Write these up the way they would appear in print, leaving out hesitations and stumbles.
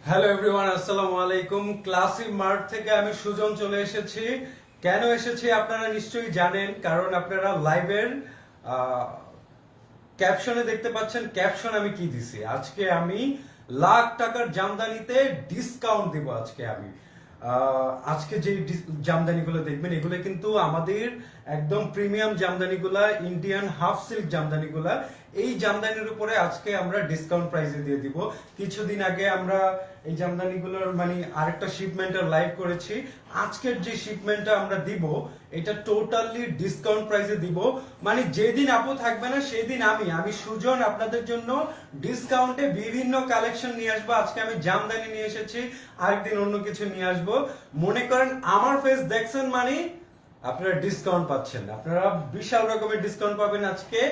Hello everyone, আসসালামু আলাইকুম। Classic mart থেকে আমি সুজন চলে এসেছি। কেন এসেছি আপনারা নিশ্চয়ই জানেন, কারণ আপনারা লাইভের ক্যাপশনে দেখতে পাচ্ছেন ক্যাপশন আমি কি দিছি। আজকে আমি লাখ টাকার জামদানিতে ডিসকাউন্ট দিব। আজকে যে জামদানিগুলো দেখবেন এগুলো কিন্তু আমাদের একদম প্রিমিয়াম জামদানিগুলা, ইন্ডিয়ান হাফ সিল্ক জামদানিগুলা। এই জামদানির উপরে আজকে আমরা ডিসকাউন্ট প্রাইসে দিয়ে দিব। কিছুদিন আগে আমরা এই জামদানিগুলোর মানে আরেকটা শিপমেন্টের লাইভ করেছি। আজকের যে শিপমেন্টটা আমরা দিব এটা টোটালি ডিসকাউন্ট প্রাইসে দিব। মানে যেদিন আপু থাকবে না সেদিন আমি সুজন আপনাদের জন্য ডিসকাউন্টে বিভিন্ন কালেকশন নিয়ে আসবো। আজকে আমি জামদানি নিয়ে এসেছি, আরেকদিন অন্য কিছু নিয়ে আসবো। মনে করেন আমার ফেস দেখছেন মানে আপনারা ডিসকাউন্ট পাচ্ছেন, আপনারা বিশাল রকমের ডিসকাউন্ট পাবেন আজকে।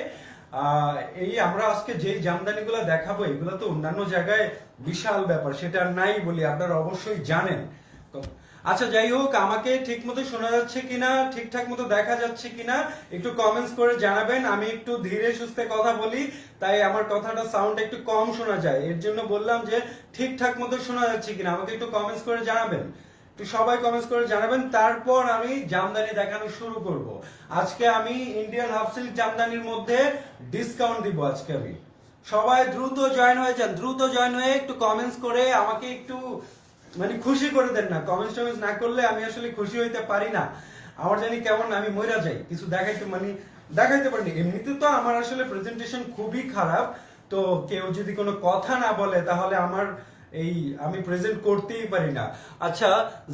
এই আমরা আজকে যেই জামদানিগুলো দেখাবো এগুলো তো অন্যান্য জায়গায় বিশাল ব্যাপার, সেটা নাই বলি আপনারা অবশ্যই জানেন। আচ্ছা যাই হোক, আমাকে ঠিক মতো শোনা যাচ্ছে কিনা, ঠিকঠাক মতো দেখা যাচ্ছে কিনা একটু কমেন্টস করে জানাবেন। আমি একটু ধীরে সুস্থে কথা বলি, তাই আমার কথাটা সাউন্ড একটু কম শোনা যায়, এর জন্য বললাম যে ঠিকঠাক মতো শোনা যাচ্ছে কিনা আমাকে একটু কমেন্টস করে জানাবেন। সবাই কমেন্টস করে জানাবেন, তারপর আমি জামদানি দেখানো শুরু করব। আজকে আমি ইন্ডিয়ান হাফ সিল্ক জামদানির মধ্যে ডিসকাউন্ট দিব আজকে আমি। সবাই দ্রুত জয়েন হয়ে যান, দ্রুত জয়েন হয়ে একটু কমেন্টস করে আমাকে একটু মানে খুশি করে দেন না। কমেন্টস টমেন্টস না করলে আমি আসলে খুশি হইতে পারি না। আমার জানি কেমন আমি মইরা যাই, কিছু দেখাইতে মানে দেখাইতে পারিনি। এমনিতে তো আমার আসলে প্রেজেন্টেশন খুবই খারাপ, তো কেউ যদি কোনো কথা না বলে তাহলে আমার এই আমি প্রেজেন্ট করতেই পারি না। আচ্ছা,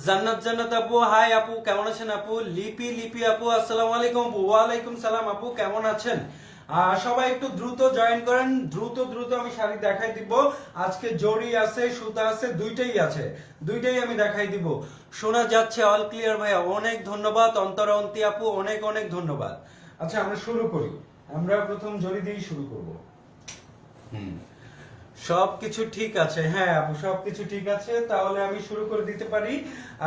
জান্নাত জান্নাত আপু, হাই আপু, কেমন আছেন আপু? লিপি লিপি আপু, আসসালামু আলাইকুম আপু। ওয়ালাইকুম সালাম আপু, কেমন আছেন? সবাই একটু দ্রুত জয়েন করেন, দ্রুত দ্রুত আমি শাড়ি দেখাই দিব। আজকে জড়ি আছে, সুতা আছে, দুইটাই আছে, দুইটাই আমি দেখাই দিব। শোনা যাচ্ছে অল ক্লিয়ার ভাইয়া, অনেক ধন্যবাদ। অন্তরা অন্তি আপু, অনেক অনেক ধন্যবাদ। আচ্ছা আমরা শুরু করি, আমরা প্রথম জড়ি দিয়েই শুরু করব। সবকিছু ঠিক আছে? হ্যাঁ আপু, সবকিছু ঠিক আছে, তাহলে আমি শুরু করে দিতে পারি।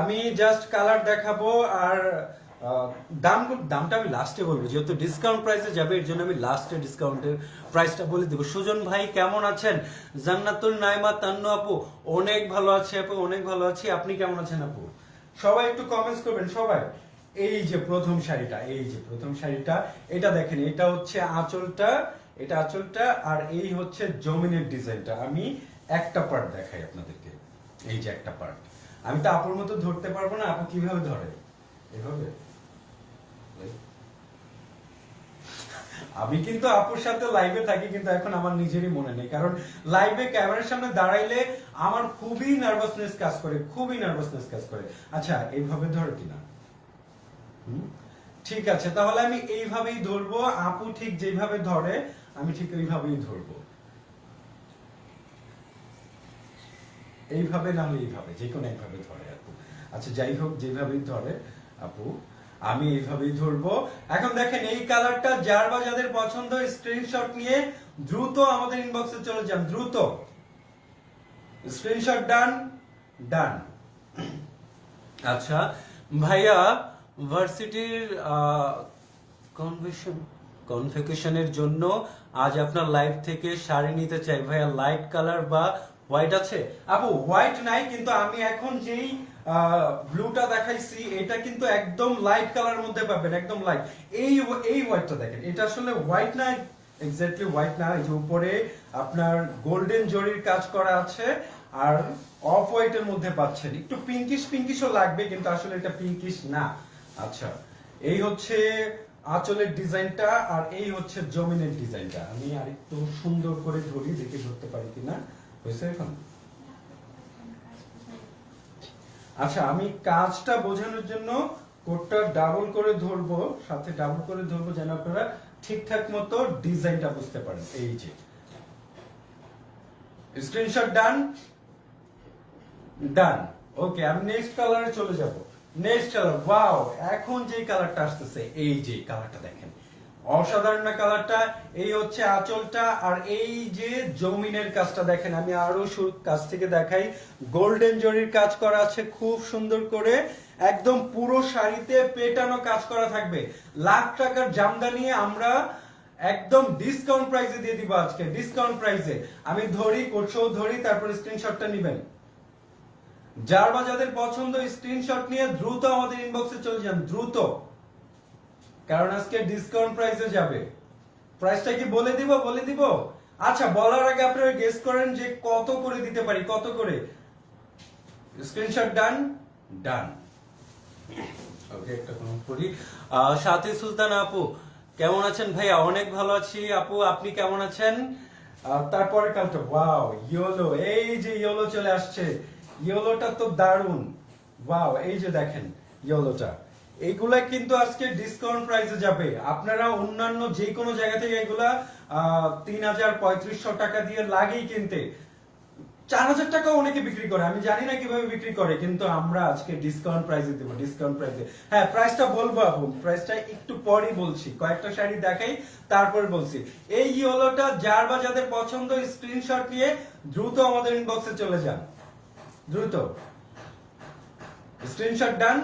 আমি জাস্ট কালার দেখাবো আর দামটা আমি লাস্টে বলবো, যেহেতু ডিসকাউন্ট প্রাইসে যাবে এর জন্য আমি লাস্টে ডিসকাউন্টের প্রাইসটা বলে দেবো। সুজন ভাই কেমন আছেন? জান্নাতুল নাইমা তান্নু আপু, অনেক ভালো আছি আপু, অনেক ভালো আছি। আপনি কেমন আছেন আপু? সবাই একটু কমেন্টস করবেন সবাই। এই যে প্রথম শাড়িটা, এই যে প্রথম শাড়িটা, এটা দেখেন, এটা হচ্ছে আঁচলটা, এটা আঁচলটা, আর এই হচ্ছে জমিনের ডিজাইনটা। আমি একটা পার্ট দেখাই আপনাদেরকে। এই যে একটা পার্ট, আমি তো আপুর মতো ধরতে পারবো না। আপু কিভাবে ধরে? এভাবে। আমি কিন্তু আপুর সাথে লাইভে থাকি, কিন্তু এখন আমার নিজেরই মনে নেই, কারণ লাইভে ক্যামেরার সামনে দাঁড়াইলে আমার খুবই নার্ভাসনেস কাজ করে, খুবই নার্ভাসনেস কাজ করে। আচ্ছা এইভাবে ধরে কিনা? ঠিক আছে, তাহলে আমি এইভাবেই ধরবো। আপু ঠিক যেভাবে ধরে আমি ঠিক ওইভাবেই ধরবো। এইভাবে না হলে এইভাবে, যে কোনো একভাবে ধরে আপু। আচ্ছা যাই হোক, যেভাবেই ধরে আপু আমি এইভাবেই ধরবো। এখন দেখেন এই কালারটা যার বা যাদের পছন্দ স্ক্রিনশট নিয়ে দ্রুত আমাদের ইনবক্সে চলে যান, দ্রুত স্ক্রিনশট। ডান ডান। আচ্ছা ভাইয়া, ভার্সিটির কনফিউশনের জন্য আজ আপনার লাইভ থেকে শাড়ি নিতে চাই ভাইয়া। লাইট কালার বা হোয়াইট আছে? আপু হোয়াইট নাই, কিন্তু আমি এখন যেই ব্লুটা দেখাইছি এটা কিন্তু একদম লাইট কালার মধ্যে পাবেন, একদম লাইট। এই হোয়াইটটা দেখেন, এটা আসলে হোয়াইট না, এক্স্যাক্টলি হোয়াইট না। এই যে উপরে আপনার গোল্ডেন জরির কাজ করা আছে, আর অফ হোয়াইটের মধ্যে পাচ্ছেন। একটু পিঙ্কিশ পিঙ্কিশও লাগবে, কিন্তু আসলে এটা পিঙ্কিশ না। আচ্ছা, এই হচ্ছে আঁচলের ডিজাইনটা, আর এই হচ্ছে জমিনের ডিজাইনটা। আমি আরেকটু সুন্দর করে ধরি, দেখে ধরতে পারি কিনা। হয়েছে এখন? আচ্ছা, আমি কাজটা বোঝানোর জন্য কোটটা ডাবল করে ধরবো, সাথে ডাবল করে ধরবো, যেন আপনারা ঠিকঠাক মতো ডিজাইনটা বুঝতে পারেন। এই যে স্ক্রিনশট। ডান ডান। ওকে, আমি নেক্সট কালারে চলে যাব। নেক্সট কালার, ওয়াও, এখন যে কালারটা আসতেছে, এই যে কালারটা দেখেন, অসাধারণ না কালারটা? এই হচ্ছে আঁচলটা, আর এই যে জমিনের কাজটা দেখেন। আমি আরো কাছ থেকে দেখাই। গোল্ডেন জরির কাজ করা আছে খুব সুন্দর করে, একদম পুরো শাড়িতে পেটানো কাজ করা থাকবে। লাখ টাকার জামদানি আমরা একদম ডিসকাউন্ট প্রাইসে দিয়ে দিব আজকে, ডিসকাউন্ট প্রাইসে। আমি ধরি, কোটশো ধরি, তারপর স্ক্রিনশটটা নেবেন। যার বা যাদের পছন্দ স্ক্রিনশট নিয়ে দ্রুত আমাদের ইনবক্সে চলে যান, দ্রুত, কারণ আজকে ডিসকাউন্ট প্রাইসে যাবে। প্রাইসটা কি বলে দিব? আচ্ছা, বলার আগে আপনারা গেস করেন যে কত করে দিতে পারি, কত করে। স্ক্রিনশট ডান, ডান। ওকে, একটা কমেন্ট করি। সাথী সুলতান আপু কেমন আছেন ভাইয়া? অনেক ভালো আছি আপু, আপনি কেমন আছেন? তারপরে কালটা ওয়াও, ইয়েলো, এই যে ইয়েলো চলে আসছে, ইয়েলোটা তো দারুন। ওয়াও, এই যে দেখেন ইয়েলোটা, এইগুলা কিন্তু আজকে ডিসকাউন্ট প্রাইসে যাবে। আপনারা অন্যান্য যে কোনো জায়গা থেকে এগুলা 3000-3500 টাকা দিয়ে লাগেই কিনতে, 4000 টাকা অনেকে বিক্রি করে, আমি জানি না কিভাবে বিক্রি করে, কিন্তু আমরা আজকে ডিসকাউন্ট প্রাইসে দেব, ডিসকাউন্ট প্রাইসে। হ্যাঁ, প্রাইসটা বলবো আপু, প্রাইসটা একটু পরেই বলছি, কয়েকটা শাড়ি দেখাই তারপর বলছি। এই ইয়েলোটা যার বা যাদের পছন্দ স্ক্রিনশট নিয়ে দ্রুত আমাদের ইনবক্সে চলে যান, দ্রুত। স্ক্রিনশট ডান,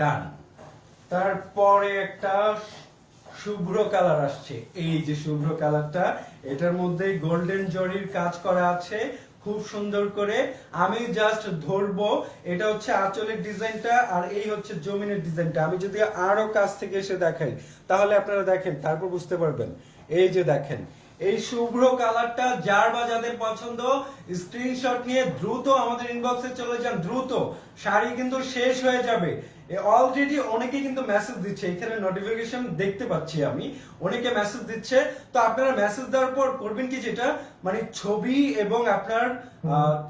ডান। তারপরে একটা শুভ্র কালার আসছে, এই যে শুভ্র কালারটা, এটার মধ্যে গোল্ডেন জরির কাজ করা আছে খুব সুন্দর করে। আমি জাস্ট ধরবো, এটা হচ্ছে আঁচলের ডিজাইনটা, আর এই হচ্ছে জমিনের ডিজাইনটা। আমি যদি আরো কাছ থেকে এসে দেখাই তাহলে আপনারা দেখেন, তারপর বুঝতে পারবেন। এই যে দেখেন, এই শুভ্র কালারটা যার বা যাদের পছন্দ স্ক্রিনশট নিয়ে দ্রুত আমাদের ইনবক্সে চলে যান, দ্রুত। শাড়ি কিন্তু শেষ হয়ে যাবে। অলরেডি অনেকে কিন্তু মেসেজ দিচ্ছে, এখানে নোটিফিকেশন দেখতে পাচ্ছি আমি, অনেকে মেসেজ দিচ্ছে। তো আপনারা মেসেজ দেওয়ার পর করবেন কি, যেটা মানে ছবি এবং আপনার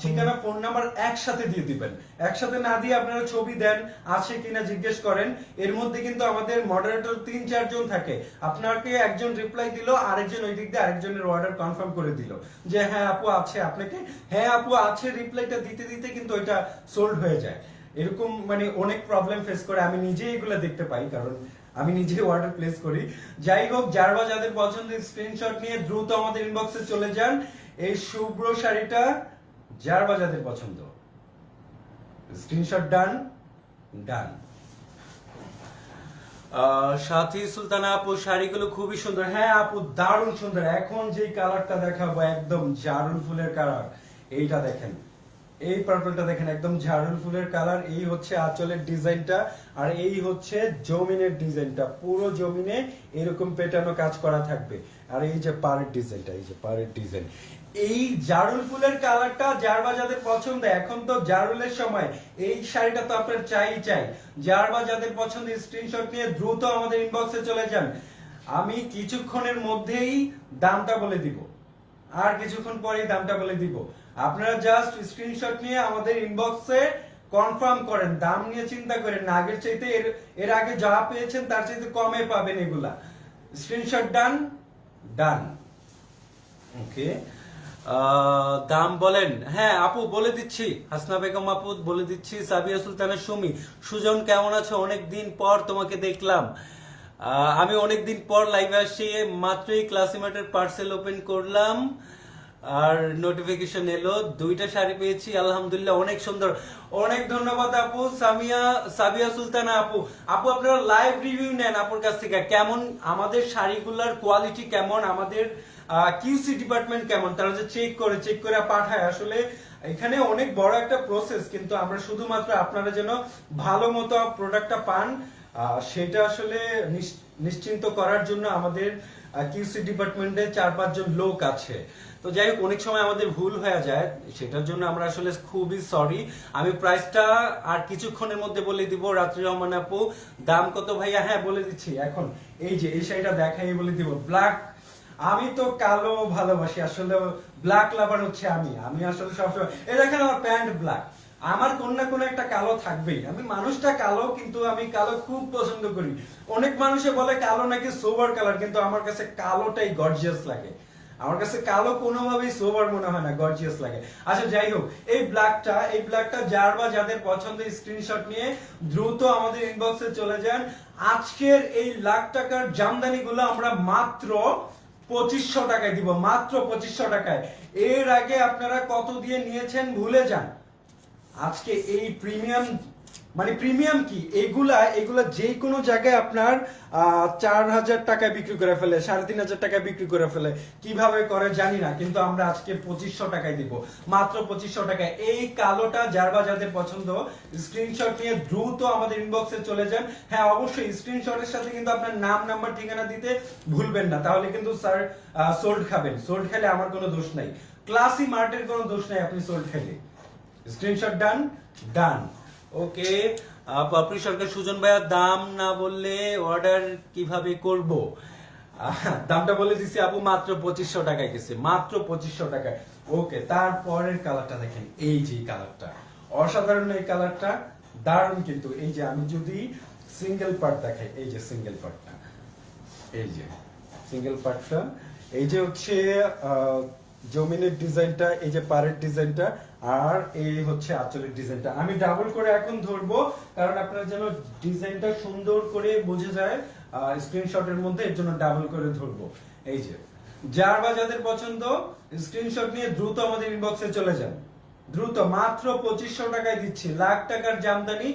ঠিকানা, ফোন নাম্বার একসাথে দিয়ে দিবেন। একসাথে না দিয়ে আপনারা ছবি দেন, আছে কিনা জিজ্ঞেস করেন। এর মধ্যে কিন্তু আমাদের মডারেটর 3-4 জন থাকে, আপনাকে একজন রিপ্লাই দিল, আরেকজন ওই দিক দিয়ে আরেকজনের অর্ডার কনফার্ম করে দিল যে হ্যাঁ আপু আছে, আপনাকে হ্যাঁ আপু আছে রিপ্লাইটা দিতে দিতে কিন্তু ওইটা সোল্ড হয়ে যায়। এরকম মানে অনেক প্রবলেম ফেস করে, আমি নিজে এগুলো দেখতে পাই, কারণ আমি নিজে অর্ডার প্লেস করি। যাই হোক, যার বা যাদের পছন্দ স্ক্রিনশট নিয়ে দ্রুত আমাদের ইনবক্সে চলে যান। এই শুভ্র শাড়িটা যার বা যাদের পছন্দ স্ক্রিনশট ডান, ডান। সাথী সুলতানা আপু শাড়িগুলো খুবই সুন্দর। হ্যাঁ আপু, দারুণ সুন্দর। এখন যে কালারটা দেখাবো একদম জারুল ফুলের কালার, এইটা দেখেন, এই পার্পলটা দেখেন, একদম ঝাড়ুল ফুলের কালার। এই হচ্ছে আঁচলের ডিজাইনটা, আর এই হচ্ছে জমিনের ডিজাইনটা। পুরো জমিনে এরকম পেটানো কাজ করা থাকবে। আর এই যে পাড়ের ডিজাইনটা, এই যে পাড়ের ডিজাইন, এই জারুল ফুলের কালারটা যার বা যাদের পছন্দ, এখন তো জারুলের সময়, এই শাড়িটা তো আপনার চাই। যার বা যাদের পছন্দ স্ক্রিনশট নিয়ে দ্রুত আমাদের ইনবক্সে চলে যান। আমি কিছুক্ষণের মধ্যেই দামটা বলে দিব, আর কিছুক্ষণ পরেই দামটা বলে দিব। আপনারা জাস্ট স্ক্রিনশট নিয়ে আমাদের ইনবক্সে কনফার্ম করেন, দাম নিয়ে চিন্তা করেন না। আগের চাইতে এর আগে যা পেয়েছেন তার চাইতে কমে পাবেন এগুলা। স্ক্রিনশট ডান, ডান। ওকে, দাম বলেন। হ্যাঁ আপু বলে দিচ্ছি, হাসনা বেগম আপু বলে দিচ্ছি। সাবিয়া সুলতানা সুমি, সুজন কেমন আছো? অনেকদিন পর তোমাকে দেখলাম। আমি অনেকদিন পর লাইভে আসছি, মাত্রই ক্লাসিমেটের পার্সেল ওপেন করলাম আর নোটিফিকেশন এলো, 2টা শাড়ি পেয়েছি আলহামদুলিল্লাহ, অনেক সুন্দর। অনেক ধন্যবাদ আপু। সাবিয়া সুলতানা আপু, আপু আপনারা লাইভ রিভিউ নেন আপুর কাছ থেকে, কেমন আমাদের শাড়িগুলোর কোয়ালিটি, কেমন আমাদের কিউসি ডিপার্টমেন্ট কেমন, তারা যে চেক করে পাঠায়। আসলে এখানে অনেক বড় একটা প্রসেস, কিন্তু আমরা শুধুমাত্র আপনারা যেন ভালো মতো প্রোডাক্টটা পান সেটা আসলে নিশ্চিন্ত করার জন্য আমাদের কিউসি ডিপার্টমেন্টে 4-5 জন লোক আছে। তো যাই হোক, অনেক সময় আমাদের ভুল হয়ে যায়, সেটার জন্য আমরা আসলে খুবই সরি। আমি প্রাইসটা আর কিছুক্ষণের মধ্যে বলে দিব। রাত্রি রহমান আপু, দাম কত ভাইয়া? হ্যাঁ বলে দিচ্ছি এখন। এই যে এই শাড়িটা দেখাই বলে দিব, ব্ল্যাক। আমি তো কালো ভালোবাসি, আসলে ব্ল্যাক লাভার হচ্ছে আমি আসলে সবসময়, এই দেখেন আমার প্যান্ট ব্ল্যাক, আমার কোন না কোন একটা কালো থাকবেই। আমি মানুষটা কালো, কিন্তু আমি কালো খুব পছন্দ করি। অনেক মানুষে বলে কালো নাকি সোবার কালার, কিন্তু আমার কাছে কালোটাই গর্জিয়াস লাগে। আমার কাছে কালো কোনোভাবেই সোবার মনে হয় না, গর্জিয়াস লাগে। আচ্ছা যাই হোক, এই ব্ল্যাকটা যার বা যাদের পছন্দ স্ক্রিনশট নিয়ে দ্রুত আমাদের ইনবক্সে চলে যান। আজকের এই লাখ টাকার জামদানি গুলো আমরা মাত্র 2500 টাকায় দিব, মাত্র 2500 টাকায়। এর আগে আপনারা কত দিয়ে নিয়েছেন ভুলে যান। আজকে এই প্রিমিয়াম মানে প্রিমিয়াম কি, এগুলা এগুলা যে কোনো জায়গায় আপনার 4,000 টাকায় বিক্রি করে ফেলে, 3,500 টাকায় বিক্রি করে ফেলে, কিভাবে করে জানি না, কিন্তু আমরা আজকে 2500 টাকায় দিব, মাত্র 2500 টাকায়। এই কালোটা যার বা যাদের পছন্দ স্ক্রিনশট নিয়ে দ্রুত আমাদের ইনবক্সে চলে যান। হ্যাঁ অবশ্যই স্ক্রিনশটের সাথে কিন্তু আপনার নাম নাম্বার ঠিকানা দিতে ভুলবেন না, তাহলে কিন্তু স্যার সোল্ড খাবেন। সোল্ড খেলে আমার কোনো দোষ নাই, ক্লাসি মার্টের কোনো দোষ নাই, আপনি সোল্ড খেলে। স্ক্রিনশট ডান ডান। ওকে, পাপড়ি সরকার সুজন ভাইয়া দাম না বললে অর্ডার কিভাবে করব? দামটা বলে দিছি আপু, মাত্র 2500 টাকায় গেছে, মাত্র 2500 টাকায়। ওকে, তারপরের কালারটা দেখেন, এই যে কালারটা অসাধারণ, এই কালারটা দারুণ কিন্তু। এই যে আমি যদি সিঙ্গেল পার্ট দেখাই, এই যে সিঙ্গেল পার্টটা, এই যে সিঙ্গেল পার্টটা, এই যে হচ্ছে জমিনের ডিজাইনটা, এই যে পাড়ের ডিজাইনটা, আর এই হচ্ছে আঁচলের ডিজাইনটা। আমি ডাবল করে এখন ধরবো, কারণ আপনারা যেন ডিজাইনটা সুন্দর করে বোঝা যায় স্ক্রিনশটের মধ্যে, এর জন্য ডাবল করে ধরবো। এই যে যার বা যাদের পছন্দ স্ক্রিনশট নিয়ে দ্রুত আমাদের ইনবক্সে চলে যান, দ্রুত। মাত্র 2500 টাকায় দিচ্ছি, লাখ টাকার জামদানি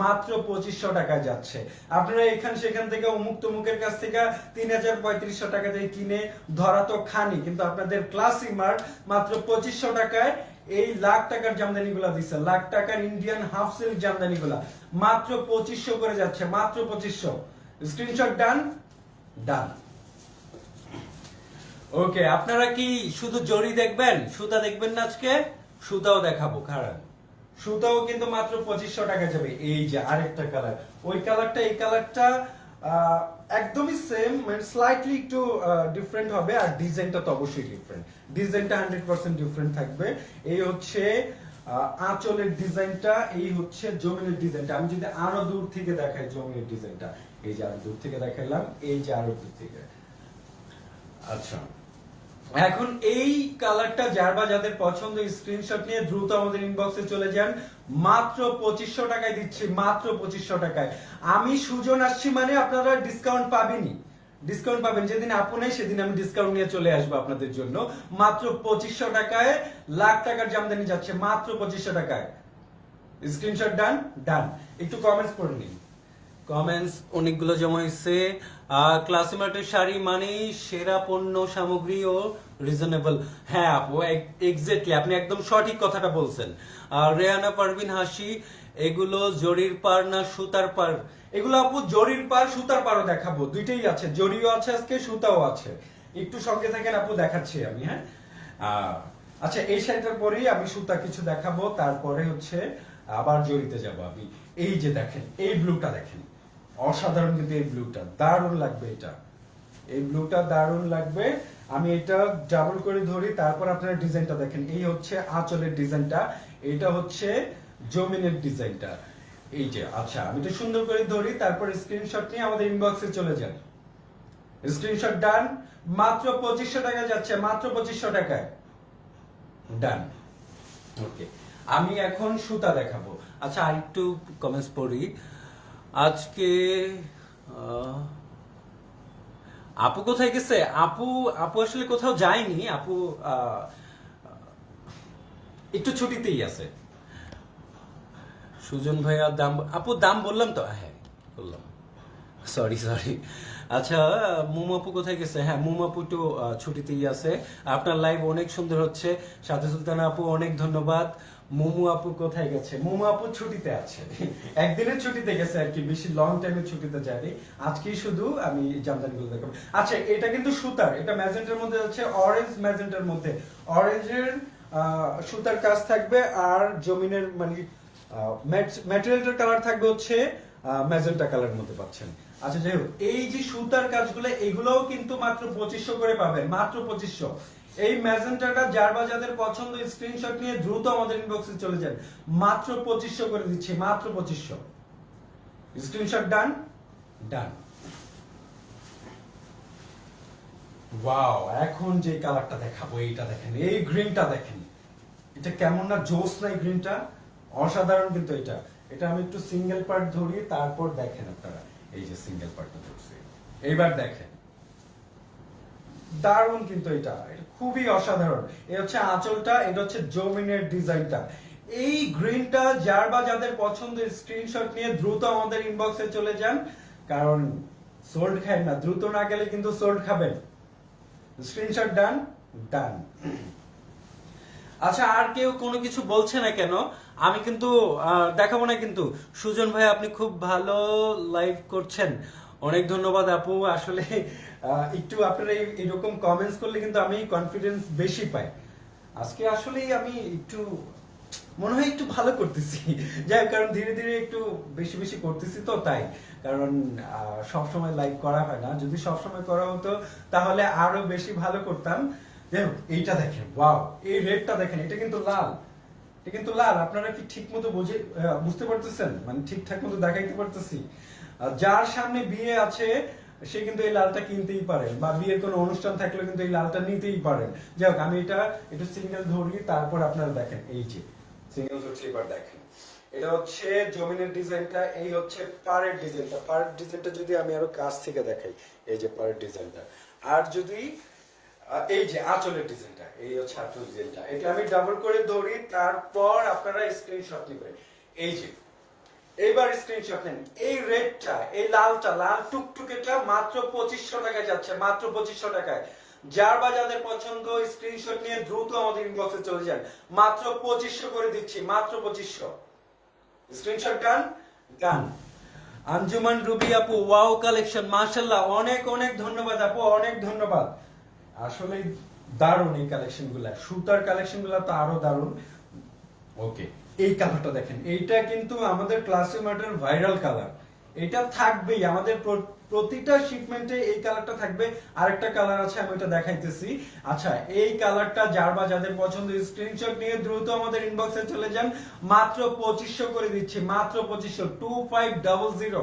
মাত্র 2500 টাকায় যাচ্ছে। আপনারা এখান সেখান থেকে অমুক তমুকের কাছ থেকে 3000-3500 টাকা দিয়ে কিনে ধরা তো খানি, কিন্তু আপনাদের ক্লাসি মার্ট মাত্র 2500 টাকায় এই লাখ টাকার জামদানি গুলা দিচ্ছে, লাখ টাকার ইন্ডিয়ান হাফ সিল্ক জামদানি গুলা মাত্র 2500 করে যাচ্ছে, মাত্র 2500। স্ক্রিনশট ডান ডান। ওকে, আপনারা কি শুধু জরি দেখবেন, সুতা দেখবেন না? আজকে সুতাও দেখাবো, কারণ সুতাও কিন্তু মাত্র 2500 টাকা যাবে। এই যে আরেকটা কালার, ওই কালারটা এই কালারটা একদমই সেম, মানে স্লাইটলি একটু ডিফারেন্ট হবে, আর ডিজাইনটা তো অবশ্যই ডিফারেন্ট, ডিজাইনটা 100% ডিফারেন্ট থাকবে। এই হচ্ছে আঁচলের ডিজাইনটা, এই হচ্ছে জমিনের ডিজাইনটা। আমি যদি আরো দূর থেকে দেখাই জমিনের ডিজাইনটা, এই যে আরো দূর থেকে দেখাইলাম, এই যে আরো দূর থেকে। আচ্ছা, এখন এই কালারটা যার বা যাদের পছন্দ স্ক্রিনশট নিয়ে দ্রুত আমাদের ইনবক্সে চলে যান, মাত্র 2500 টাকায় দিচ্ছি, মাত্র 2500 টাকায়। আমি সুজন আসছি মানে আপনারা ডিসকাউন্ট পাবেনই, ডিসকাউন্ট পাবেন। যেদিন আপু নেই সেদিন আমি ডিসকাউন্ট নিয়ে চলে আসবো আপনাদের জন্য। মাত্র 2500 টাকায় লাখ টাকার জামদানি যাচ্ছে, মাত্র 2500 টাকায়। স্ক্রিনশট ডান ডান। একটু কমেন্টস পড়ে নিন, কমেন্টস অনেকগুলো জমা হয়েছে। ক্লাসিমার্টের শাড়ি মানে সেরা পণ্য সামগ্রী ও রিজনেবল। হ্যাঁ আপু, এক্স্যাক্টলি আপনি একদম সঠিক কথাটা বলছেন। রেহানা পারভিন হাসি, এগুলো জরির পার না সুতার পার? এগুলো আপু জরির পার, সুতার পারও দেখাবো, দুইটাই আছে, জরিও আছে আজকে, সুতাও আছে। একটু সঙ্গে থাকেন আপু, দেখাচ্ছি আমি। হ্যাঁ আচ্ছা, এই শাড়িটার পরেই আমি সুতা কিছু দেখাবো, তারপরে হচ্ছে আবার জরিতে যাব আমি। এই যে দেখেন, এই ব্লুটা দেখেন, অসাধারণ কিন্তু এই ব্লুটা, দারুণ লাগবে এটা, এই ব্লুটা দারুণ লাগবে। আমি এটা ডাবল করে ধরি, তারপর আপনারা ডিজাইনটা দেখেন। এই হচ্ছে আঁচলের ডিজাইনটা, এটা হচ্ছে জমিনের ডিজাইনটা। এই যে, আচ্ছা আমি তো সুন্দর করে ধরি, তারপর স্ক্রিনশট নিয়ে আমাদের ইনবক্সে চলে যান। স্ক্রিনশট ডান, মাত্র 2500 টাকা যাচ্ছে, মাত্র 2500 টাকায় ডান। ওকে, আমি এখন সুতা দেখাবো। আচ্ছা, আরেকটু কমেন্টস পড়ি। আজকে আপু কোথায় গেছে? আপু আপু আসলে কোথাও যায়নি, আপু একটু ছুটিতেই আছে। সুজন ভাইয়া দাম, আপু দাম বললাম তো, হ্যাঁ বললাম, সরি সরি। আচ্ছা, মুমু আপু কোথায় গেছে? হ্যাঁ, মুমু আপু একটু ছুটিতেই আছে। আপনার লাইভ অনেক সুন্দর হচ্ছে, সাথে সুলতানা আপু অনেক ধন্যবাদ। মুমু আপু কোথায় গেছে? মুমু আপু ছুটিতে আছে, একদিনের ছুটিতে গেছে আর কি, বেশি লং টাইমের ছুটিতে যায়নি। আজকেই শুধু আমি জামদানিগুলো দেখাবো। আচ্ছা, এটা কিন্তু সুতার, এটা ম্যাজেন্টার মধ্যে আছে, অরেঞ্জ ম্যাজেন্টার মধ্যে, অরেঞ্জের সুতার কাজ থাকবে, আর জমিনের মানে ম্যাটেরিয়ালটার কালার থাকবে হচ্ছে ম্যাজেন্টা কালার মধ্যে পাচ্ছেন। আচ্ছা যাই হোক, এই যে সুতার কাজগুলো এগুলোও কিন্তু মাত্র 2500 করে পাবেন, মাত্র 2500। এই ম্যাজেন্টাটা যার বা যাদের পছন্দ স্ক্রিনশট নিয়ে দ্রুত আমাদের ইনবক্সে চলে যান, মাত্র 2500 করে দিচ্ছি, মাত্র 2500। স্ক্রিনশট ডান ডান। ওয়াও, এখন যে কালারটা দেখাবো এইটা দেখেন, এই গ্রিনটা দেখেন, এটা কেমন না জোস নাই গ্রিনটা, অসাধারণ কিন্তু এটা। এটা আমি একটু সিঙ্গেল পার্ট ধরি, তারপর দেখেন আপনারা। এই যে সিঙ্গেল পার্টটা ধরছি, এইবার দেখেন, দারুণ কিন্তু এটা, এটা খুবই অসাধারণ। এই হচ্ছে আঁচলটা, এটা হচ্ছে জমিনের ডিজাইনটা। এই গ্রিনটা যার বা যাদের পছন্দের স্ক্রিনশট নিয়ে দ্রুত আমাদের ইনবক্সে চলে যান, কারণ সোল্ড খায় না, দ্রুত না গেলে কিন্তু সোল্ড খাবেন। স্ক্রিনশট ডান ডান। আচ্ছা, আর কেউ কোনো কিছু বলছে না কেন? আমি কিন্তু দেখাবো না কিন্তু। সুজন ভাই, আপনি খুব ভালো লাইভ করছেন, অনেক ধন্যবাদ আপু। আসলে একটু আপনারা এরকম কমেন্টস করলে কিন্তু আমি কনফিডেন্স বেশি পাই। আজকে আসলেই আমি একটু মনে হয় একটু ভালো করতেছি, যাই কারণ ধীরে ধীরে একটু বেশি বেশি করতেছি তো, তাই। কারণ সব সময় লাইভ করা হয় না, যদি সব সময় করা হতো তাহলে আরো বেশি ভালো করতাম। এইটা দেখেন, ওয়াও, এই রেডটা দেখেন, এটা কিন্তু লাল, এটা কিন্তু লাল। আপনারা কি ঠিক মতো বুঝতে পারতেছেন? মানে ঠিকঠাক মতো দেখাইতে পারতেছি? যার সামনে বিয়ে আছে সে কিন্তু এই লালটা কিনতেই পারেন, বা বিয়ের কোনো অনুষ্ঠান থাকলে কিন্তু এই লালটা নিতেই পারেন। যাই হোক, আমি এটা একটু সিঙ্গেল ধরি, তারপর আপনারা দেখেন। এই যে সিঙ্গেল ধরছি, এবার দেখেন, এটা হচ্ছে জমিনের ডিজাইনটা, এই হচ্ছে পাড়ের ডিজাইনটা। পাড়ের ডিজাইনটা যদি আমি আরো কাছ থেকে দেখাই, এই যে পাড়ের ডিজাইনটা, আর যদি এই যে আঁচলের ডিজাইনটা, এই হচ্ছে আঁচল ডিজাইনটা, এটা আমি ডাবল করে ধরি, তারপর আপনারা স্ক্রিনশট নেবেন। এই যে এইবার স্ক্রিনশট নেন। এই রেডটা, এই লালটা, লাল টুকটুকেটা মাত্র 2500 টাকায় যাচ্ছে, মাত্র 2500 টাকায়। যার বা যাদের পছন্দ স্ক্রিনশট নিয়ে দ্রুত আমাদের ইনবক্সে চলে যান, মাত্র 2500 করে দিচ্ছি, মাত্র 2500। স্ক্রিনশট ডান ডান। আঞ্জুমান রুবি আপু, ওয়াও কালেকশন, মাশাআল্লাহ, অনেক অনেক ধন্যবাদ আপু, অনেক ধন্যবাদ। আসলে দারুণ এই কালেকশনগুলো, সুতার কালেকশনগুলো তো আরো দারুণ। ওকে, এই কালারটা দেখেন, এইটা কিন্তু আমাদের ক্লাসিমেটের ভাইরাল কালার, এটা থাকবেই আমাদের প্রতিটা শিপমেন্টে, এই কালারটা থাকবে। আরেকটা কালার আছে, আমি এটা দেখাইতেছি। আচ্ছা, এই কালারটা যার বা যাদের পছন্দ স্ক্রিনশট নিয়ে দ্রুত আমাদের ইনবক্সে চলে যান, মাত্র 2500 করে দিচ্ছি, মাত্র 2500, 2500,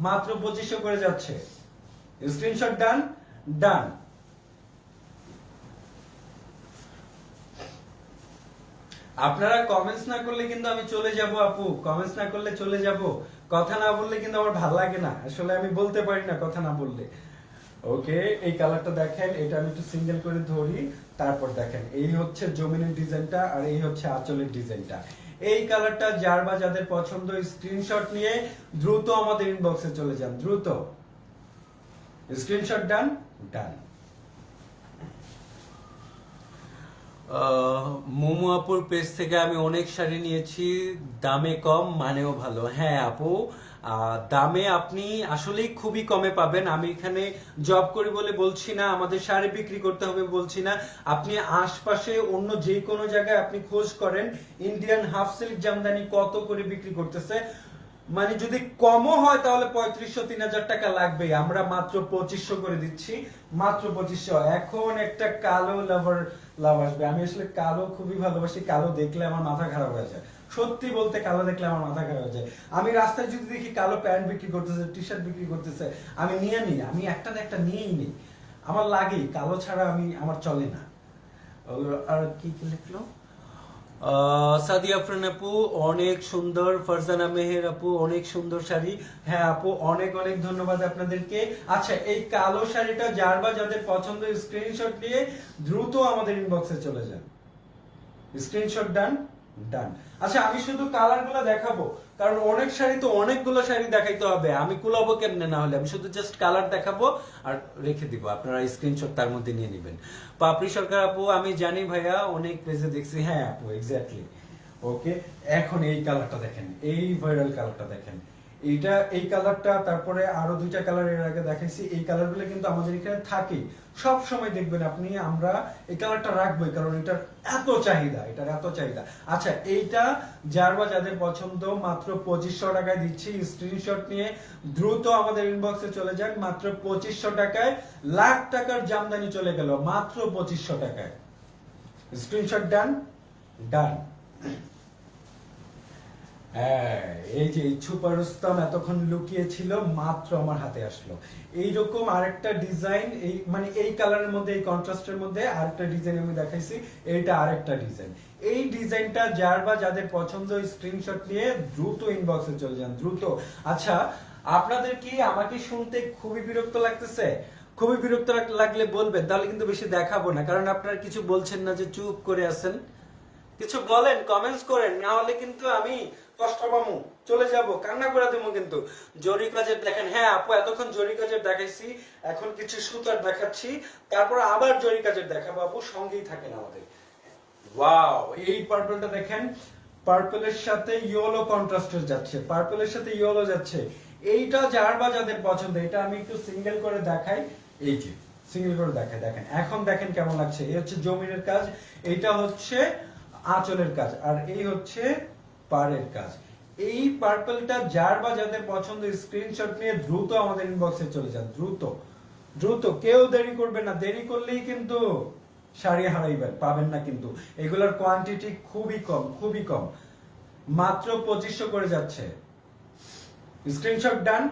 মাত্র 2500 করে যাচ্ছে। স্ক্রিনশট ডান ডান। আপনারা কমেন্টস না করলে কিন্তু আমি চলে যাব আপু, কমেন্টস না করলে চলে যাব, কথা না বললে কিন্তু আমার ভালো লাগে না, আসলে আমি বলতে পারি না কথা না বললে। ওকে, এই কালারটা দেখেন, এটা আমি একটু সিঙ্গেল করে ধরি, তারপর দেখেন, এই হচ্ছে জমিনের ডিজাইনটা, আর এই হচ্ছে আঁচলের ডিজাইনটা। এই কালারটা যার বা যাদের পছন্দ স্ক্রিনশট নিয়ে দ্রুত আমাদের ইনবক্সে চলে যান, দ্রুত। স্ক্রিনশট ডান ডান। মোমো আপুর পেজ থেকে আমি অনেক শাড়ি নিয়েছি, দামে কম মানেও ভালো। হ্যাঁ আপু, দামে আপনি আসলেই খুবই কমে পাবেন। আমি এখানে জব করি বলে বলছি না, আমাদের শাড়ি বিক্রি করতে হবে বলছি না। আপনি আশপাশে অন্য যে কোনো জায়গায় আপনি খোঁজ করেন, ইন্ডিয়ান হাফ সিল্ক জামদানি কত করে বিক্রি করতেছে, মানে যদি কমও হয় তাহলে 3500-3000 টাকা লাগবে, আমরা মাত্র 2500 করে দিচ্ছি, মাত্র 2500। এখন একটা কালো লাভ আসবে। আমি আসলে কালো খুবই ভালোবাসি, কালো দেখলে আমার মাথা খারাপ হয়ে যায়, সত্যি বলতে কালো দেখলে আমার মাথা খারাপ হয়ে যায়। আমি রাস্তায় যদি দেখি কালো প্যান্ট বিক্রি করতেছে, টি শার্ট বিক্রি করতেছে, আমি নিয়ে নিই, আমি একটা না একটা নিয়েই নিই, আমার লাগেই, কালো ছাড়া আমার চলে না। আর কি লিখলো, সাদিয়া আফরিন আপু অনেক সুন্দর, ফারজানা মেহের আপু অনেক সুন্দর শাড়ি। হ্যাঁ আপু, অনেক অনেক ধন্যবাদ আপনাদেরকে। আচ্ছা, এই কালো শাড়িটা যার বা যাদের পছন্দ স্ক্রিনশট নিয়ে দ্রুত আমাদের ইনবক্সে চলে যান, স্ক্রিনশট ডান ডান। আচ্ছা, আমি শুধু কালার গুলো দেখাবো, কারণ অনেক শাড়ি তো অনেকগুলো শাড়ি দেখাইতে হবে, আমি কুলাবো কেমনে? না হলে আমি শুধু জাস্ট কালার দেখাবো আর রেখে দিব, আপনারা স্ক্রিনশট তার মধ্যে নিয়ে নেবেন। পাপড়ি সরকার আপু, আমি জানি ভাইয়া, অনেক পেজে দেখছি। হ্যাঁ আপু, এক্স্যাক্টলি। ওকে, এখন এই কালারটা দেখেন, এই ভাইরাল কালারটা দেখেন, এইটা, এই কালারটা, তারপরে আরো দুইটা কালার এর আগে দেখাইছি। এই কালারগুলো কিন্তু আমাদের এখানে থাকে সব সময়, দেখবেন আপনি, আমরা এই কালারটা রাখবোই, কারণ এটার এত চাহিদা, এটার এত চাহিদা। আচ্ছা, এইটা যার বা যাদের পছন্দ মাত্র 2500 টাকায় দিচ্ছি, স্ক্রিনশট নিয়ে দ্রুত আমাদের ইনবক্সে চলে যান, মাত্র 2500 টাকায়। লাখ টাকার জামদানি চলে গেল মাত্র 2500 টাকায়। স্ক্রিনশট ডান ডান। হ্যাঁ, এই যে ছুপা রুস্তম এতক্ষণ লুকিয়ে ছিল, মাত্র আমার হাতে আসলো। এইরকম আরেকটা ডিজাইন, এই মানে এই কালারের মধ্যে, এই কন্ট্রাস্টের মধ্যে আরেকটা ডিজাইন আমি দেখাইছি, এইটা আরেকটা ডিজাইন। এই ডিজাইনটা যার বা যাদের পছন্দ স্ক্রিনশট নিয়ে দ্রুত ইনবক্সে চলে যান, দ্রুত। আচ্ছা, আপনাদের কি আমাকে শুনতে খুবই বিরক্ত লাগতেছে? খুবই বিরক্ত লাগলে বলবেন, তাহলে কিন্তু বেশি দেখাবো না, কারণ আপনারা কিছু বলছেন না, যে চুপ করে আছেন। কিছু বলেন, কমেন্টস করেন, না হলে কিন্তু আমি কষ্ট পাবো, চলে যাব, কান্না করে দেবো কিন্তু। জরি কাজের দেখেন, হ্যাঁ আপু এতক্ষণ জরি কাজের দেখাইছি, এখন কিছু সুতার দেখাচ্ছি, তারপর আবার জরি কাজের দেখাবো। আপু সঙ্গেই থাকেন আমাদের। ওয়াও, এই পার্পলটা দেখেন, পার্পলের সাথে ইয়েলো কন্ট্রাস্টের যাচ্ছে, পার্পলের সাথে ইয়েলো যাচ্ছে। এইটা যার বা যাদের পছন্দ, এটা আমি একটু সিঙ্গেল করে দেখাই। এই যে সিঙ্গেল করে দেখাই, দেখেন এখন দেখেন কেমন লাগছে। এই হচ্ছে জমিনের কাজ, এইটা হচ্ছে আঁচলের কাজ, আর এই হচ্ছে পাড়ের কাজ। এই পার্পলটা যার বা যাদের পছন্দ স্ক্রিনশট নিয়ে দ্রুত আমাদের ইনবক্সে চলে যান, দ্রুত দ্রুত, কেউ দেরি করবে না, দেরি করলেই কিন্তু শাড়ি হারাইবেন, পাবেন না কিন্তু। এগুলোর কোয়ান্টিটি খুবই কম, খুবই কম, মাত্র 2500 করে যাচ্ছে। স্ক্রিনশট ডান,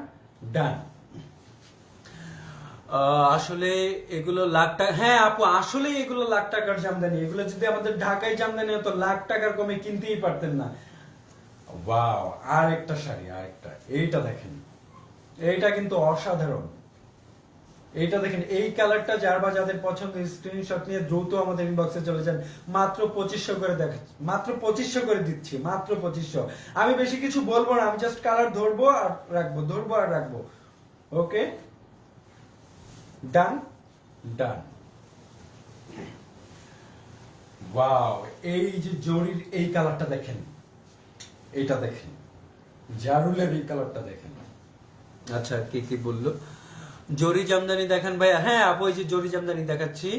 ডান। আসলে এগুলো লাখ টাকা, হ্যাঁ আপু আসলে এগুলো লাখ টাকার জামদানি। এগুলো যদি আমাদের ঢাকায় জামদানি হতো লাখ টাকার কমে কিনতেই পারতেন না। ওয়াও, আর একটা শাড়ি, আরেকটা, এইটা দেখেন, এইটা কিন্তু অসাধারণ। এইটা দেখেন, এই কালারটা যার বা যাদের পছন্দ স্ক্রিনশট নিয়ে দ্রুত আমাদের ইনবক্সে চলে যান। মাত্র 2500 করে দেখাচ্ছি, মাত্র 2500 করে দিচ্ছি, মাত্র 2500। আমি বেশি কিছু বলবো না, আমি জাস্ট কালার ধরবো আর রাখবো, ধরবো আর রাখবো। ওকে, ডান, ডান। ওয়াও, এই যে জরির এই কালারটা দেখেন, এইটা দেখেন, জারুলের এই কালারটা দেখেন। আচ্ছা, কি কি বললো? জরি জামদানি দেখান ভাইয়া। হ্যাঁ আপু, এই যে জরি জামদানি দেখাচ্ছি।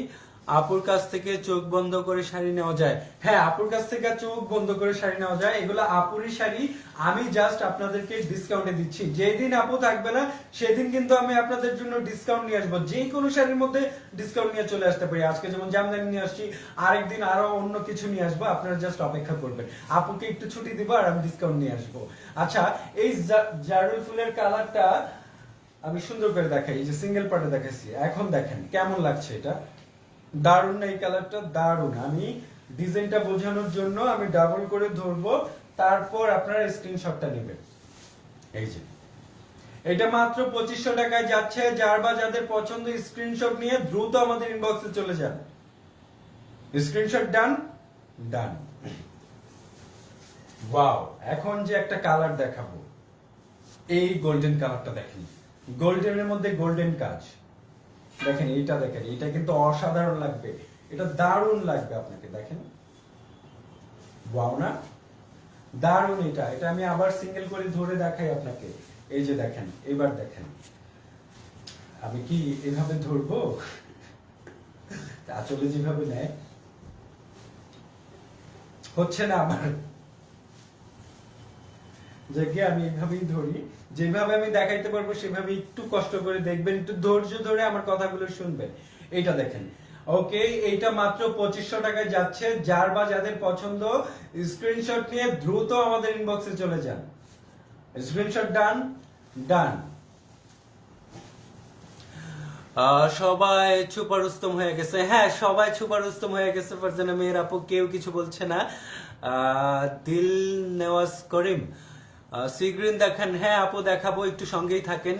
আপুর কাছ থেকে চোখ বন্ধ করে শাড়ি নেওয়া যায়। হ্যাঁ, আপুর কাছ থেকে চোখ বন্ধ করে শাড়ি নেওয়া যায়। এগুলো আপুরই শাড়ি, আমি জাস্ট আপনাদেরকে ডিসকাউন্টে দিচ্ছি। যেদিন আপু থাকবে না সেদিন কিন্তু আমি আপনাদের জন্য ডিসকাউন্ট নিয়ে আসবো। যে কোনো শাড়ির মধ্যে ডিসকাউন্ট নিয়ে চলে আসতে পারি। আজকে যেমন জামদানি নিয়ে আসছি, আরেকদিন আরো অন্য কিছু নিয়ে আসবো, আপনারা জাস্ট অপেক্ষা করবেন। আপুকে একটু ছুটি দিব আর আমি ডিসকাউন্ট নিয়ে আসবো। আচ্ছা, এই জারুল ফুলের কালারটা আমি সুন্দর করে দেখাই, এই যে সিঙ্গেল পার্টে দেখাচ্ছি। এখন দেখেন কেমন লাগছে, এটা দারুণ না? এই কালারটা দারুণ। আমি ডিজাইনটা বোঝানোর জন্য আমি ডাবল করে ধরবো, তারপর আপনারা স্ক্রিনশটটা নেবেন। এই যে এটা মাত্র 2500 টাকায় যাচ্ছে। যার বা যাদের পছন্দ স্ক্রিনশট নিয়ে দ্রুত আমাদের ইনবক্সে চলে যান। স্ক্রিনশট ডান, ডান। ওয়াও, এখন যে একটা কালার দেখাবো, এই গোল্ডেন কালারটা দেখেন, গোল্ডেনের মধ্যে গোল্ডেন কাজ দেখেন। এইটা দেখেন, এটা কিন্তু অসাধারণ লাগবে, এটা দারুণ লাগবে আপনাকে। দেখেন, ওয়াও না, দারুণ। এটা এটা আমি আবার সিঙ্গেল করে ধরে দেখাই আপনাকে। এই যে দেখেন, এবার দেখেন, আমি কি এভাবে ধরবো? আসলে যেভাবে নেয় হচ্ছে না আমার, যে আমি এভাবেই ধরি, যেভাবে আমি দেখাইতে পারবো সেভাবে একটু কষ্ট করে দেখবেন, একটু ধৈর্য ধরে আমার কথাগুলো শুনবেন। এইটা দেখেন, ওকে, এইটা মাত্র 2500 টাকায় যাচ্ছে। যার বা যাদের পছন্দ স্ক্রিনশট নিয়ে দ্রুত আমাদের ইনবক্সে চলে যান। স্ক্রিনশট ডান, ডান। সবাই ছুপারুস্তম হয়ে গেছে। হ্যাঁ, সবাই ছুপারুস্তম হয়ে গেছে। ফারজানা মেয়ের আপু কেউ কিছু বলছে না। দিল নেওয়াজ করিম সিগ্রিন দেখেন। হ্যাঁ আপু, দেখাবো, একটু সঙ্গেই থাকেন।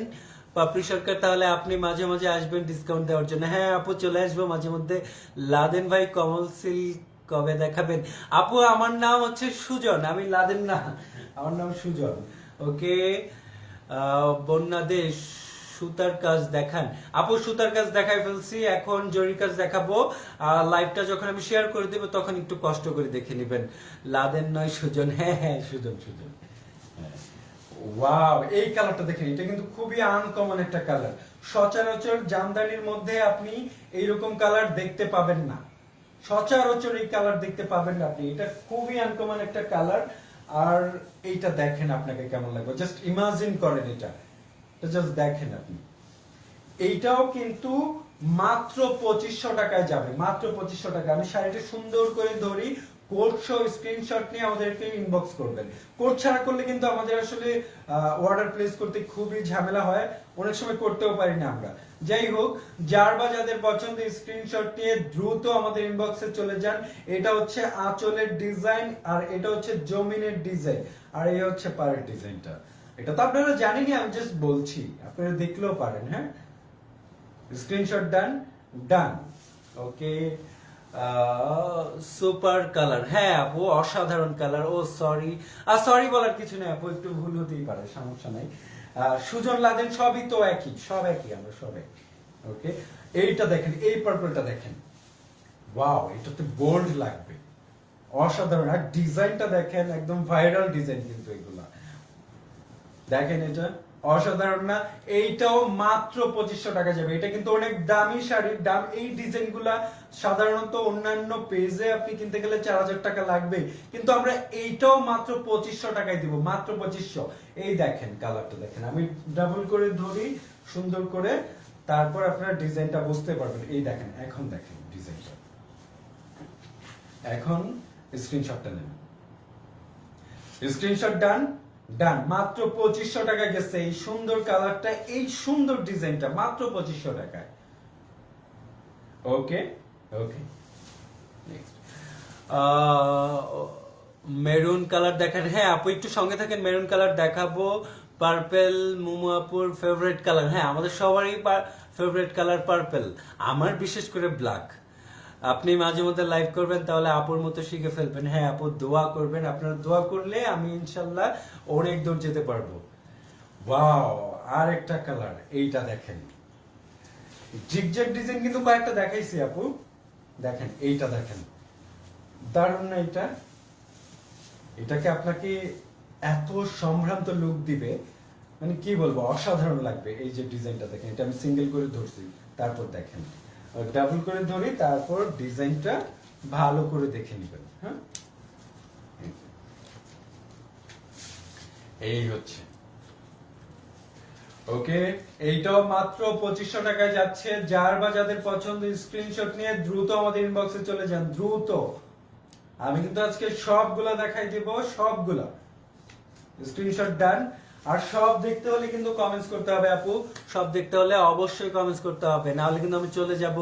পাপড়ি সরকার, তাহলে আপনি মাঝে মাঝে আসবেন ডিসকাউন্ট দেওয়ার জন্য? হ্যাঁ আপু, চলে আসবো মাঝে মধ্যে। লাদেন ভাই কমল সিল্ক কবে দেখাবেন? আপু আমার নাম হচ্ছে সুজন, আমি লাদেন না, আমার নাম সুজন। ওকে, বন্যা দেশ সুতার কাজ দেখান। আপু সুতার কাজ দেখাই ফেলছি, এখন জরি কাজ দেখাবো। লাইভটা যখন আমি শেয়ার করে দেবো তখন একটু কষ্ট করে দেখে নেবেন। লাদেন নয়, সুজন। হ্যাঁ হ্যাঁ, সুজন, সুজন। ওয়াও, এই কালারটা দেখেন, এটা কিন্তু খুবই আনকমন একটা কালার। সচরাচর জামদানির মধ্যে আপনি এইরকম কালার দেখতে পাবেন না, সচরাচর এই কালার দেখতে পাবেন না আপনি। এটা খুবই আনকমন একটা কালার। আর এইটা দেখেন আপনাকে কেমন লাগবে, জাস্ট ইমাজিন করেন, এটা জাস্ট দেখেন আপনি। এইটাও কিন্তু মাত্র 2500 টাকায় যাবে, মাত্র 2500 টাকা। আমি শাড়িটা সুন্দর করে ধরি, কোড সহ স্ক্রিনশট নিয়ে আমাদেরকে ইনবক্স করবেন। কোড ছাড়া করলে কিন্তু আমাদের আসলে অর্ডার প্লেস করতে খুবই ঝামেলা হয়, অনেক সময় করতেও পারি না আমরা। যাই হোক, যার বা যাদের পছন্দ স্ক্রিনশট নিয়ে দ্রুত আমাদের ইনবক্সে চলে যান। এটা হচ্ছে আঁচলের ডিজাইন, আর এটা হচ্ছে জমিনের ডিজাইন, আর এই হচ্ছে পাড়ের ডিজাইনটা। এটা তো আপনারা জানেনই, আমি জাস্ট বলছি, আপনারা দেখলেও পারেন। হ্যাঁ, স্ক্রিনশট ডান, ডান। ওকে, সুপার কালার, হ্যাঁ আপু অসাধারণ কালার। ও সরি, সরি বলার কিছু নেই আপু, একটু ভুল হতেই পারে, সমস্যা নাই। সুজন লাদেন সবই তো একই, সব একই, আমরা সব একই। ওকে, এইটা দেখেন, এই পার্পলটা দেখেন, ওয়াও, এটাতে গোল্ড লাগবে, অসাধারণ। আর ডিজাইনটা দেখেন, একদম ভাইরাল ডিজাইন কিন্তু এগুলা, দেখেন এটা অসাধারণ না? এইটাও মাত্র 2500 টাকা যাবে। এটা কিন্তু অনেক দামি শাড়ির দাম। এই ডিজাইন গুলা সাধারণত অন্যান্য পেজে আপনি কিনতে গেলে 4000 টাকা লাগবে, কিন্তু আমরা এইটাও মাত্র 2500 টাকায় দিব, মাত্র 2500। এই দেখেন কালারটা দেখেন, আমি ডাবল করে ধরি সুন্দর করে, তারপর আপনারা ডিজাইনটা বুঝতে পারবেন। এই দেখেন, এখন দেখেন ডিজাইনটা, এখন স্ক্রিনশটটা নেন। স্ক্রিনশট ডান, ডান। মাত্র 2500 টাকা গেছে এই সুন্দর কালারটা, এই সুন্দর ডিজাইনটা মাত্র 2500 টাকায়। ওকে ওকে, নেক্সট মেরুন কালার দেখেন। হ্যাঁ আপু একটু সঙ্গে থাকেন, মেরুন কালার দেখাবো। পার্পেল মুমু আপুর ফেভারিট কালার, হ্যাঁ আমাদের সবারই ফেভারিট কালার পার্পেল, আমার বিশেষ করে ব্ল্যাক। আপনি মাঝে মধ্যে লাইভ করবেন, তাহলে আপুর মতো শিখে ফেলবেন। হ্যাঁ আপু দোয়া করবেন, আপনারা দোয়া করলে আমি ইনশাল্লাহ অনেক দূর যেতে পারবো। ওয়াও, আর একটা কালার, এইটা দেখেন, জিগজ্যাগ ডিজাইন কিন্তু কয়েকটা দেখাইছি আপু, দেখেন এইটা দেখেন, দারুণ না এটা? এটাকে আপনাকে এত সম্ভ্রান্ত লুক দিবে, মানে কি বলবো, অসাধারণ লাগবে। এই যে ডিজাইনটা দেখেন, এটা আমি সিঙ্গেল করে ধরছি, তারপর দেখেন ডাবল করে ধরি, তারপর ডিজাইনটা ভালো করে দেখে নেবেন। হ্যাঁ, এই হচ্ছে। ওকে, এইটাও মাত্র 2500 টাকায় যাচ্ছে। যার বা যাদের পছন্দ স্ক্রিনশট নিয়ে দ্রুত আমাদের ইনবক্সে চলে যান, দ্রুত। আমি কিন্তু আজকে সবগুলা দেখাই দিব, সবগুলা। স্ক্রিনশট ডান। আর সব দেখতে হলে কিন্তু কমেন্টস করতে হবে আপু, সব দেখতে হলে অবশ্যই কমেন্টস করতে হবে, না হলে কিন্তু আমি চলে যাব।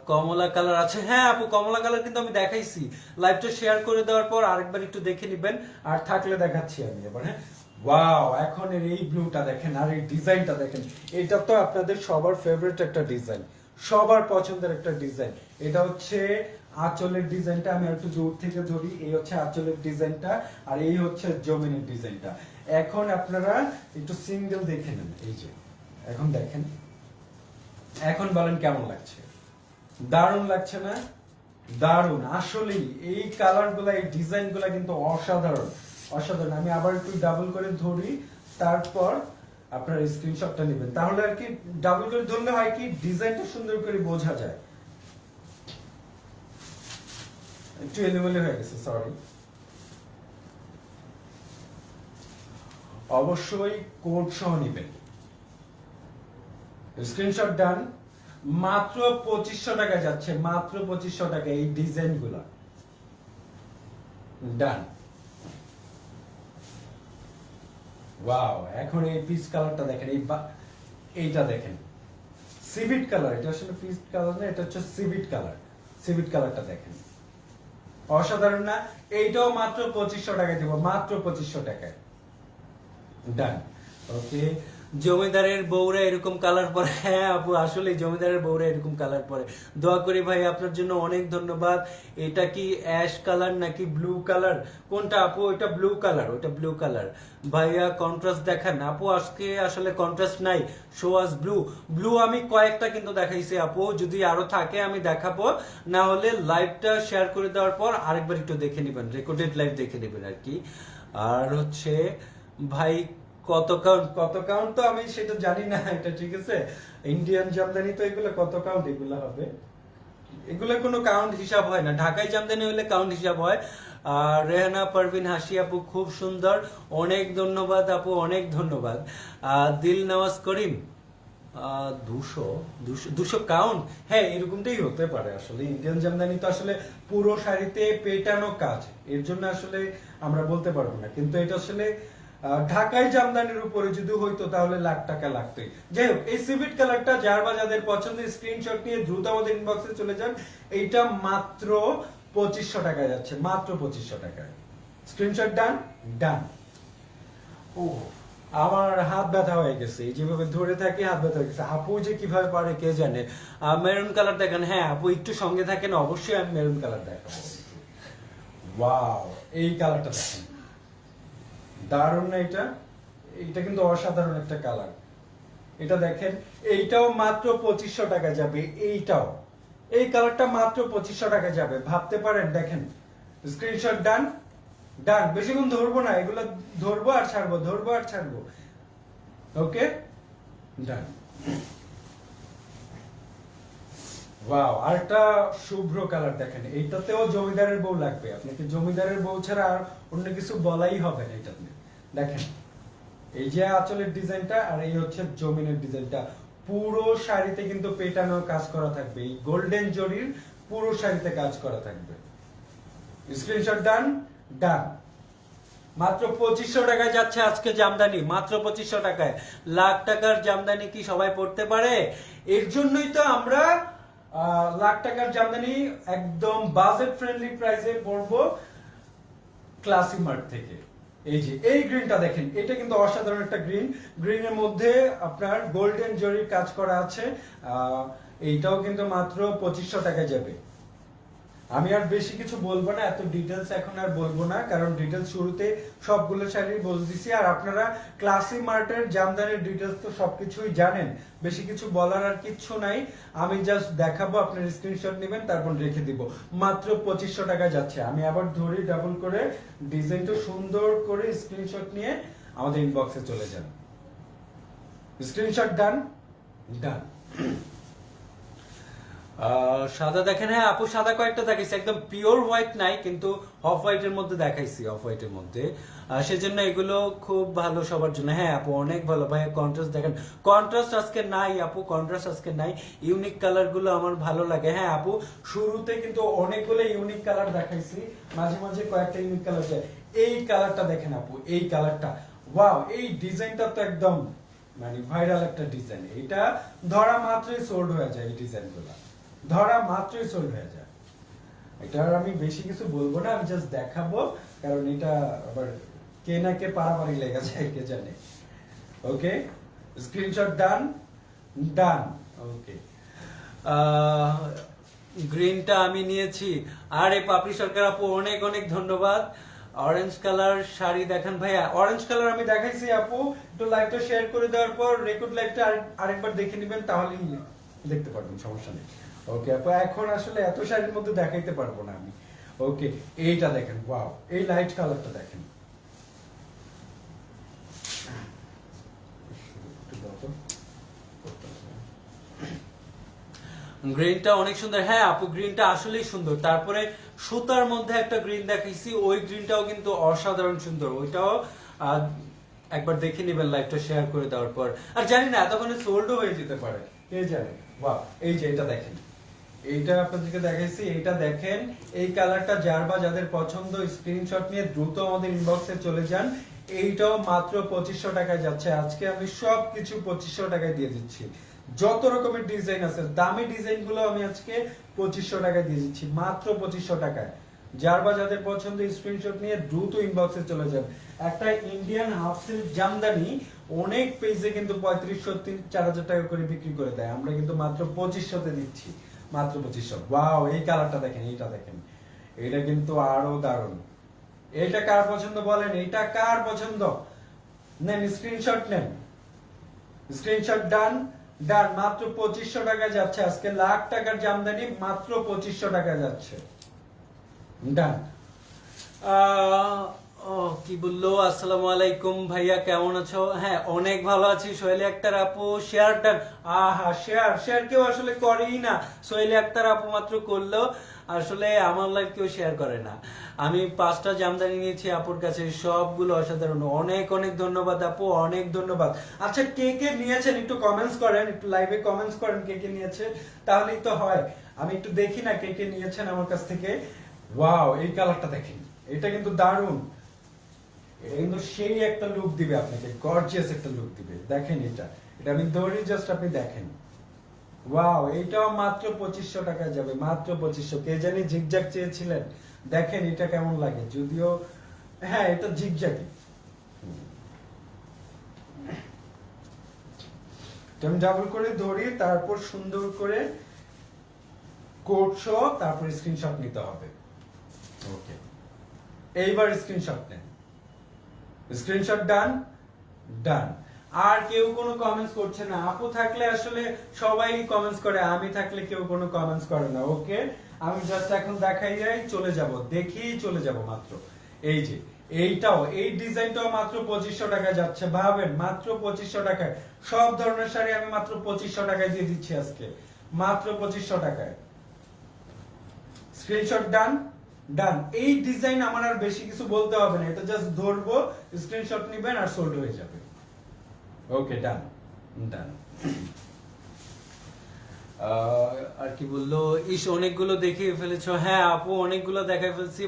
কমলা কালার আছে, হ্যাঁ আপু কমলা কালার কিন্তু আমি দেখাইছি, লাইভটা শেয়ার করে দেওয়ার পর আরেকবার একটু দেখে নিবেন, আর থাকলে দেখাচ্ছি আমি এবার। হ্যাঁ, ওয়াও, এখন এই ব্লুটা দেখেন, আর এই ডিজাইনটা দেখেন, এটা তো আপনাদের সবার ফেভারিট একটা ডিজাইন, সবার পছন্দের একটা ডিজাইন। এটা হচ্ছে আঁচলের ডিজাইনটা, আমি একটু দূর থেকে ধরি, এই হচ্ছে আঁচলের ডিজাইনটা, আর এই হচ্ছে জমিনের ডিজাইনটা। এখন আপনারা একটু সিঙ্গেল দেখে নেন, এই যে এখন দেখেন, এখন বলেন কেমন লাগছে? দারুণ লাগছে না? দারুণ, আসলেই এই কালার গুলা, এই ডিজাইন গুলা কিন্তু অসাধারণ, অসাধারণ। আমি আবার একটু ডাবল করে ধরি, তারপর আপনার স্ক্রিনশটটা নেবেন, তাহলে আর কি ডাবল করে ধরলে হয় কি ডিজাইনটা সুন্দর করে বোঝা যায়। একটু এলোমেলো হয়ে গেছে, সরি। অবশ্যই কোড সহ নেবেন। স্ক্রিনশট ডান। মাত্র 2500 টাকা যাচ্ছে, মাত্র 2500 টাকা এই ডিজাইন গুলা। ডান। ওয়াও, এখন এই পিচ কালারটা দেখেন, এইটা দেখেন, সিভিট কালার। এটা আসলে পিচ কালার না, এটা হচ্ছে সিভিট কালার। সিভিট কালারটা দেখেন, অসাধারণ না? এইটাও মাত্র 2500 টাকায় দিব, মাত্র 2500 টাকায়। ডান। ওকে, জমিদারের বউরা এরকম কালার পরে, হ্যাঁ আপু আসলে জমিদারের বউরা এরকম কালার পরে। দোয়া করি ভাই, আপনার জন্য অনেক ধন্যবাদ। এটা কি অ্যাশ কালার নাকি ব্লু কালার? কোনটা আপু? এটা ব্লু কালার, ওটা ব্লু কালার। ভাইয়া কন্ট্রাস্ট দেখান। আপু আজকে আসলে কন্ট্রাস্ট নাই, শো আস ব্লু। ব্লু আমি কয়েকটা কিন্তু দেখাইছি আপু, যদি আরো থাকে আমি দেখাবো, না হলে লাইভটা শেয়ার করে দেওয়ার পর আরেকবার একটু দেখে নেবেন, রেকর্ডেড লাইভ দেখে নেবেন আর কি। আর হচ্ছে ভাই কত কাউন্ট তো আমি সেটা জানি না, এটা ঠিক আছে, ইন্ডিয়ান জামদানি তো এগুলো কত কাউন্ট এগুলো হবে, এগুলো কোনো কাউন্ট হিসাব হয় না, ঢাকায় জামদানি হলে কাউন্ট হিসাব হয়। আর রেহানা পারভিন হাসি আপু খুব সুন্দর, অনেক ধন্যবাদ আপু, অনেক ধন্যবাদ। দিল নওয়াজ করিম 200 কাউন্ট, হ্যাঁ এরকমটাই হতে পারে। আসলে ইন্ডিয়ান জামদানি তো আসলে পুরো শাড়িতে পেটানো কাজ, এর জন্য আসলে আমরা বলতে পারবো না, কিন্তু এটা আসলে ঢাকাই জামদানির উপরে যদি হইতো তাহলে লাখ টাকা লাগতোই। যাই হোক, এই সিভিট কালারটা যার বা যাদের পছন্দের স্ক্রিনশট নিয়ে দ্রুত আমাদের ইনবক্সে চলে যান। এইটা মাত্র 2500 টাকায় যাচ্ছে, মাত্র 2500 টাকায়। স্ক্রিনশট ডান, ডান। ও আমার হাত ব্যথা হয়ে গেছে, এই যেভাবে ধরে থাকি হাত ব্যথা হয়ে গেছে। আপু যে কিভাবে পারে কে জানে। মেরুন কালার দেখেন, হ্যাঁ আপু একটু সঙ্গে থাকেন, অবশ্যই আমি মেরুন কালার দেখাবো। ওয়াও, এই কালারটা দেখেন, দারুণ না এটা? এটা কিন্তু অসাধারণ একটা কালার। এটা দেখেন, এইটাও মাত্র 2500 টাকা যাবে। এইটাও, এই কালারটা মাত্র 2500 টাকা যাবে, ভাবতে পারেন। দেখেন, স্ক্রিনশট ডান। ডান, বেশিক্ষণ ধরবো না, এগুলো ধরবো আর ছাড়বো, ধরবো আর ছাড়বো। ওকে, ডান। ওয়াও, আরেকটা শুভ্র কালার দেখেন, এইটাতেও জমিদারের বউ লাগবে। আপনাকে জমিদারের বউ ছাড়া আর অন্য কিছু বলাই হবে না এটাতে। দেখেন, এই যে আঁচলের ডিজাইনটা, আর এই হচ্ছে জমিনের ডিজাইনটা। পুরো শাড়িতে কিন্তু পেটানো কাজ করা থাকবে, এই গোল্ডেন জরির পুরো শাড়িতে কাজ করা থাকবে। স্ক্রিনশট ডান। ডান, মাত্র 2500 টাকায় যাচ্ছে আজকে জামদানি, মাত্র 2500 টাকায়। লাখ টাকার জামদানি কি সবাই পড়তে পারে? এর জন্যই তো আমরা লাখ টাকার জামদানি একদম বাজেট ফ্রেন্ডলি প্রাইসে পড়বো ক্লাসি মার্ট থেকে। এই যে এই গ্রিনটা দেখেন, এটা কিন্তু অসাধারণ একটা গ্রিন। গ্রিনের মধ্যে আপনার গোল্ডেন জরির কাজ করা আছে। এইটাও কিন্তু মাত্র 2500 টাকায় যাবে। আমি আর বেশি কিছু বলবো না, এত ডিটেলস এখন আর বলবো না, কারণ ডিটেলস শুরুতে সবগুলো শাড়ি বলে দিছি। আর আপনারা ক্লাসি মার্টের জামদানির ডিটেলস তো সবকিছুই জানেন, বেশি কিছু বলার আর কিচ্ছু নাই। আমি জাস্ট দেখাবো, আপনার স্ক্রিনশট নেবেন, তারপর রেখে দিব। মাত্র 2500 টাকা যাচ্ছে। আমি আবার ধরি ডাবল করে, ডিজাইনটা সুন্দর করে স্ক্রিনশট নিয়ে আমাদের ইনবক্সে চলে যান। স্ক্রিনশট ডান। ডান। সাদা দেখেন, হ্যাঁ আপু সাদা কয়েকটা দেখাইছি, একদম পিওর হোয়াইট নাই, কিন্তু অফ হোয়াইটের মধ্যে দেখাইছি, অফ হোয়াইটের মধ্যে। সেজন্য এগুলো খুব ভালো সবার জন্য। হ্যাঁ আপু অনেক ভালো ভাই, কন্ট্রাস্ট দেখেন। কন্ট্রাস্ট আজকে নাই আপু, কন্ট্রাস্ট আজকে নাই। ইউনিক কালার গুলো আমার ভালো লাগে। হ্যাঁ আপু, শুরুতে কিন্তু অনেকগুলো ইউনিক কালার দেখাইছি, মাঝে মাঝে কয়েকটা ইউনিক কালার যায়। এই কালারটা দেখেন আপু, এই কালারটা, ওয়াও, এই ডিজাইনটা তো একদম মানে ভাইরাল একটা ডিজাইন। এটা ধরা মাত্রই সোল্ড হয়ে যায়, এই ডিজাইনগুলো ধরা মাত্রই সোল্ড হয়ে যায়। এটা আর আমি বেশি কিছু বলবো না, আমি জাস্ট দেখাবো, কারণ এটা আবার কে না কে পারাপারি লেগে যায় কে জানে। ওকে, স্ক্রিনশট ডান। ডান। ওকে, গ্রিনটা আমি নিয়েছি। আরে পাপড়ি সরকার আপু অনেক অনেক ধন্যবাদ। অরেঞ্জ কালার শাড়ি দেখান ভাইয়া। অরেঞ্জ কালার আমি দেখাইছি আপু, একটু লাইভটা শেয়ার করে দেওয়ার পর রেকর্ড লাইভটা আরেকবার দেখে নেবেন, তাহলেই দেখতে পারবেন, সমস্যা নেই। ওকে আপু, এখন আসলে এত শাড়ির মধ্যে দেখাইতে পারবো না আমি। ওকে, এইটা দেখেন, ওয়াও, এই লাইট কালারটা দেখেন। গ্রিনটা অনেক সুন্দর। হ্যাঁ আপু, গ্রিনটা আসলেই সুন্দর। তারপরে সুতার মধ্যে একটা গ্রিন দেখাইছি, ওই গ্রিনটাও কিন্তু অসাধারণ সুন্দর। ওইটাও একবার দেখে নেবেন লাইভটা শেয়ার করে দেওয়ার পর। আর জানি না এতক্ষণে সোল্ডও হয়ে যেতে পারে, কে জানে। বাহ, এই যে এটা দেখেন, এইটা আপনাদেরকে দেখাইছি, এইটা দেখেন। এই কালারটা যার বা যাদের পছন্দ, স্ক্রিনশট নিয়ে দ্রুত আমাদের ইনবক্সে চলে যান। এইটাও মাত্র 2500 টাকায় যাচ্ছে। আজকে আমি সবকিছু 2500 টাকায় দিয়ে দিচ্ছি। যত রকমের ডিজাইন আছে, দামি ডিজাইন গুলো আমি আজকে 2500 টাকায় দিয়ে দিচ্ছি, মাত্র 2500 টাকায়। যার বা যাদের পছন্দ স্ক্রিনশট নিয়ে দ্রুত ইনবক্সে চলে যান। একটা ইন্ডিয়ান হাফ সিল্ক জামদানি অনেক পেজে কিন্তু 3500-4000 টাকা করে বিক্রি করে দেয়, আমরা কিন্তু মাত্র 2500 তে দিচ্ছি, মাত্র 2500। ওয়াও, এই কালারটা দেখেন, এইটা দেখেন, এটা কিন্তু আরো দারুণ। এটা কার পছন্দ বলেন, এটা কার পছন্দ? নেন স্ক্রিনশট, নেন স্ক্রিনশট। ডান। ডান, মাত্র 2500 টাকা যাচ্ছে আজকে। লাখ টাকার জামদানি মাত্র 2500 টাকা যাচ্ছে। ডান। কি বললো, আসসালামু আলাইকুম ভাইয়া, কেমন আছো? হ্যাঁ অনেক ভালো আছি। সোহেলি আক্তার আপু শেয়ার ডান। আহা, শেয়ার কেউ আসলে করেই না। সোহেলি আক্তার আপু মাত্র করলো, আসলে আমার লাইভ কেউ শেয়ার করে না। আমি 5টা জামদানি নিয়েছি আপুর কাছে, সবগুলো অসাধারণ। অনেক অনেক ধন্যবাদ আপু, অনেক ধন্যবাদ। আচ্ছা, কে কে নিয়েছেন একটু কমেন্টস করেন, একটু লাইভে কমেন্টস করেন কে কে নিয়েছে, তাহলেই তো হয়। আমি একটু দেখি না কে কে নিয়েছেন আমার কাছ থেকে। ওয়াও, এই কালারটা দেখেন, এটা কিন্তু দারুণ। এটা কিন্তু সেই একটা লুক দিবে আপনাকে, গর্জিয়াস একটা লুক দিবে। দেখেন এটা, এটা আমি ধরি, জাস্ট আপনি দেখেন। ওয়াও, এইটাও মাত্র 2500 টাকা যাবে, মাত্র 2500। কে জানি জিগজ্যাগ চেয়েছিলেন, দেখেন এটা কেমন লাগে। যদিও হ্যাঁ, এটা জিগজ্যাগই। আমি ডাবল করে ধরি, তারপর সুন্দর করে কোড সহ তারপর স্ক্রিনশট নিতে হবে। ওকে, এইবার স্ক্রিনশট নেন। স্ক্রিনশট ডান, ডান। আর কেউ কোনো কমেন্টস করছে না। আপু থাকলে আসলে সবাই কমেন্টস করে, আমি থাকলে কেউ কোনো কমেন্টস করে না। ওকে, আমি জাস্ট এখন দেখাই যাই, চলে যাব, দেখি চলে যাব মাত্র। এই যে এইটাও, এই ডিজাইনটাও মাত্র 2500 টাকায় যাচ্ছে। ভাবেন, মাত্র 2500 টাকায় সব ধরনের শাড়ি আমি মাত্র 2500 টাকায় দিয়ে দিচ্ছি আজকে, মাত্র 2500 টাকায়। স্ক্রিনশট ডান, ডান। এই ডিজাইন আমার আর বেশি কিছু বলতে হবে না, এটা জাস্ট ধরবো, স্ক্রিনশট নেবেন আর সোল্ড হয়ে যাবে। ওকে, ডান, ডান। আর কি বললো, ইস অনেকগুলো দেখিয়ে ফেলেছো। হ্যাঁ আপু, অনেকগুলো দেখাই ফেলছি।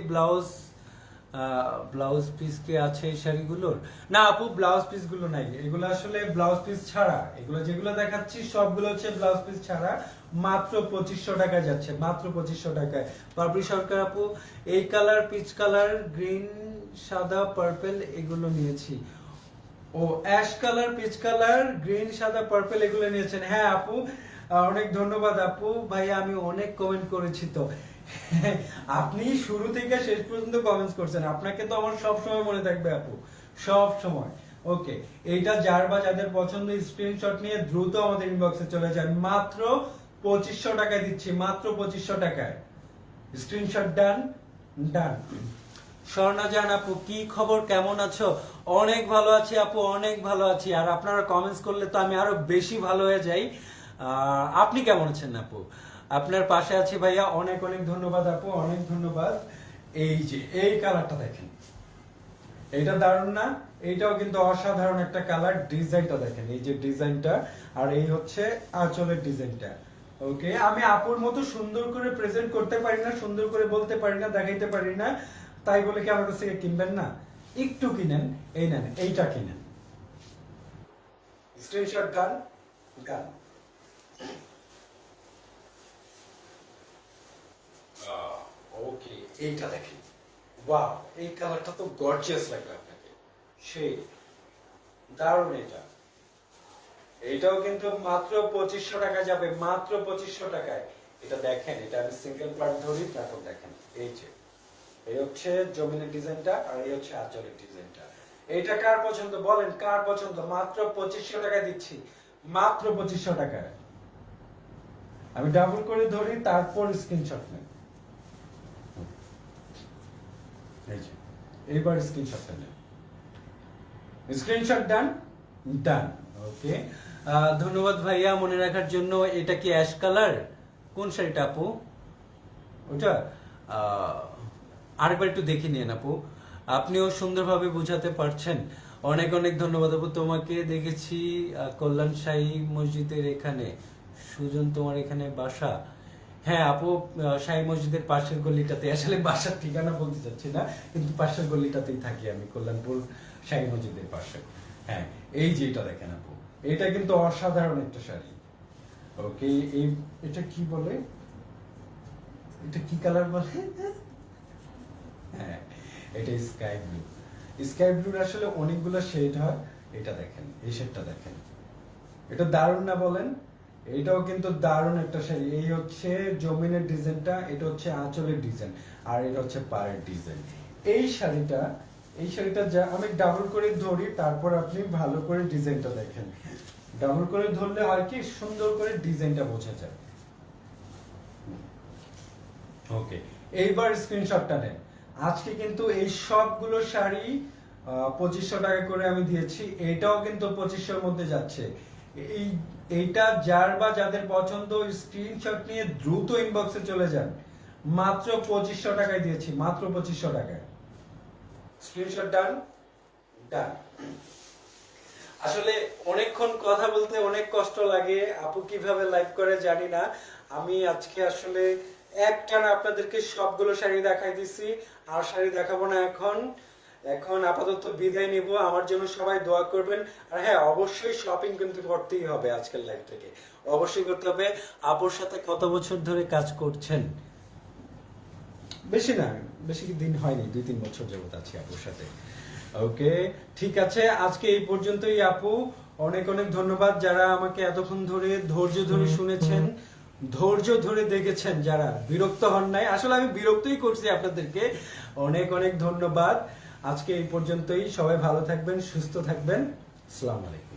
ব্লাউজ পিস কি আছে এই শাড়িগুলোর? না আপু, ব্লাউজ পিস গুলো নাই, এগুলো আসলে ব্লাউজ পিস ছাড়া। এগুলো যেগুলো দেখাচ্ছি সবগুলো হচ্ছে ব্লাউজ পিস ছাড়া। মাত্র 2500 টাকায় যাচ্ছে, মাত্র 2500 টাকায়। পাপড়ি সরকার আপু, এই কালার, পিচ কালার, গ্রিন, সাদা, পার্পল এগুলো নিয়েছি। ও ash colour, peach colour, green, সাদা, পার্পল এগুলো নিয়েছেন। হ্যাঁ আপু, অনেক ধন্যবাদ আপু। ভাই আমি অনেক কমেন্ট করেছি তো। আপনি শুরু থেকে শেষ পর্যন্ত কমেন্টস করছেন, আপনাকে তো আমার সব সময় মনে থাকবে আপু, সব সময়। ওকে, এইটা যার বা যাদের পছন্দ স্ক্রিনশট নিয়ে দ্রুত আমাদের ইনবক্সে চলে যান। মাত্র 2500 টাকায় দিচ্ছি, মাত্র 2500 টাকায়। স্ক্রিনশট ডান, ডান। স্বর্ণা জান আপু, কি খবর, কেমন আছো? অনেক ভালো আছি আপু, অনেক ভালো আছি। আর আপনারা কমেন্টস করলে তো আমি আরো বেশি ভালো হয়ে যাই। আপনি কেমন আছেন আপু? আপনার পাশে আছি ভাইয়া, অনেক অনেক ধন্যবাদ আপু, অনেক ধন্যবাদ। এই যে এই কালারটা দেখেন, এইটা দারুণ না? এইটাও কিন্তু অসাধারণ একটা কালার। ডিজাইনটা দেখেন, এই যে ডিজাইনটা, আর এই হচ্ছে আঁচলের ডিজাইনটা। ওকে, আমি আপুর মতো সুন্দর করে প্রেজেন্ট করতে পারি না, সুন্দর করে বলতে পারি না, দেখাইতে পারি না, তাই বলে কি আমার কাছ থেকে কিনবেন না? একটু কিনেন, এই নেন, এইটা কিনেন। স্ক্রিনশট ডান, ডান। ওকে, এইটা দেখেন, ওয়াও, এই কালারটা তো গর্জিয়াস লাগবে আপনাকে, সেই দারুণ। এইটাও কিন্তু মাত্র 2500 টাকা যাবে, মাত্র 2500 টাকায়। এটা দেখেন, এটা আমি সিঙ্গেল পার্ট ধরি, তারপর দেখেন, এই যে এই হচ্ছে জমিনের ডিজাইনটা, আর এই হচ্ছে আঁচলের ডিজাইনটা। এইটা কার পছন্দ বলেন, কার পছন্দ? মাত্র 2500 টাকা দিচ্ছি, মাত্র 2500 টাকায়। আমি ডাবল করে ধরি, তারপর স্ক্রিনশট নেন। এই যে এইবার স্ক্রিনশটটা নেন। স্ক্রিনশট ডান, ডান। ওকে, ধন্যবাদ ভাইয়া মনে রাখার জন্য। এটা কি অ্যাশ কালার? কোন শাড়িটা আপু? ওটা আরেকবার একটু দেখে নিন আপু, আপনিও সুন্দরভাবে বুঝাতে পারছেন। অনেক অনেক ধন্যবাদ আপু। তোমাকে দেখেছি কল্যাণ শাহী মসজিদের এখানে। সুজন, তোমার এখানে বাসা? হ্যাঁ আপু, শাহী মসজিদের পাশের গলিটাতে, আসলে বাসার ঠিকানা বলতে চাচ্ছি না, কিন্তু পাশের গলিটাতেই থাকি আমি, কল্যাণপুর শাহী মসজিদের পাশে। হ্যাঁ, এই যে এটা দেখেন আপু, এটা কিন্তু অসাধারণ একটা শাড়ি। ওকে, এই এটা কি বলে, এটা কি কালার বলে? হ্যাঁ, এটা স্কাই ব্লু। স্কাই ব্লুর আসলে অনেকগুলো শেড হয়। এটা দেখেন, এই শেডটা দেখেন, এটা দারুণ না বলেন? এইটাও কিন্তু দারুণ একটা শাড়ি। এই হচ্ছে জমিনের ডিজাইনটা, এটা হচ্ছে আঁচলের ডিজাইন, আর এটা হচ্ছে পাড়ের ডিজাইন। এই শাড়িটা, এই শাড়িটা যা আমি ডাবল করে ধরি, তারপর আপনি ভালো করে ডিজাইনটা দেখেন। ডাবল করে ধরলে হয় কি, সুন্দর করে ডিজাইনটা বোঝা যায়। ওকে, এইবার স্ক্রিনশটটা নেন। আজকে কিন্তু এই সবগুলো শাড়ি 2500 টাকা করে আমি দিয়েছি, এটাও কিন্তু 2500 এর মধ্যে যাচ্ছে। এইটা যার বা যাদের পছন্দ, স্ক্রিনশট নিয়ে দ্রুত ইনবক্সে চলে যান। মাত্র 2500 টাকায় দিয়েছি, মাত্র 2500 টাকায়। স্ক্রিনশট ডান, ডান। আসলে অনেকক্ষণ কথা বলতে অনেক কষ্ট লাগে, আপু কিভাবে লাইভ করে জানি না। আমি আজকে আসলে একটানা আপনাদেরকে সবগুলো শাড়ি দেখাই দিছি, আর শাড়ি দেখাবো না এখন। এখন আপাতত বিদায় নিব। আমার জন্য সবাই দোয়া করবেন। আর হ্যাঁ, অবশ্যই শপিং কিন্তু করতেই হবে আজকের লাইভ থেকে, অবশ্যই করতে হবে। আপুর সাথে কত বছর ধরে কাজ করছেন? বেশি না, বেশি দিন হয়নি, 2-3 বছর যাবত আছি আপুর সাথে। ওকে, ঠিক আছে, আজকে এই পর্যন্তই আপু। অনেক অনেক ধন্যবাদ যারা আমাকে এতক্ষণ ধরে ধৈর্য ধরে শুনেছেন, ধৈর্য ধরে দেখেছেন, যারা বিরক্ত হন নাই। আসলে আমি বিরক্তই করছি আপনাদেরকে। অনেক অনেক ধন্যবাদ। আজকে এই পর্যন্তই। সবাই ভালো থাকবেন, সুস্থ থাকবেন। আসসালামু আলাইকুম।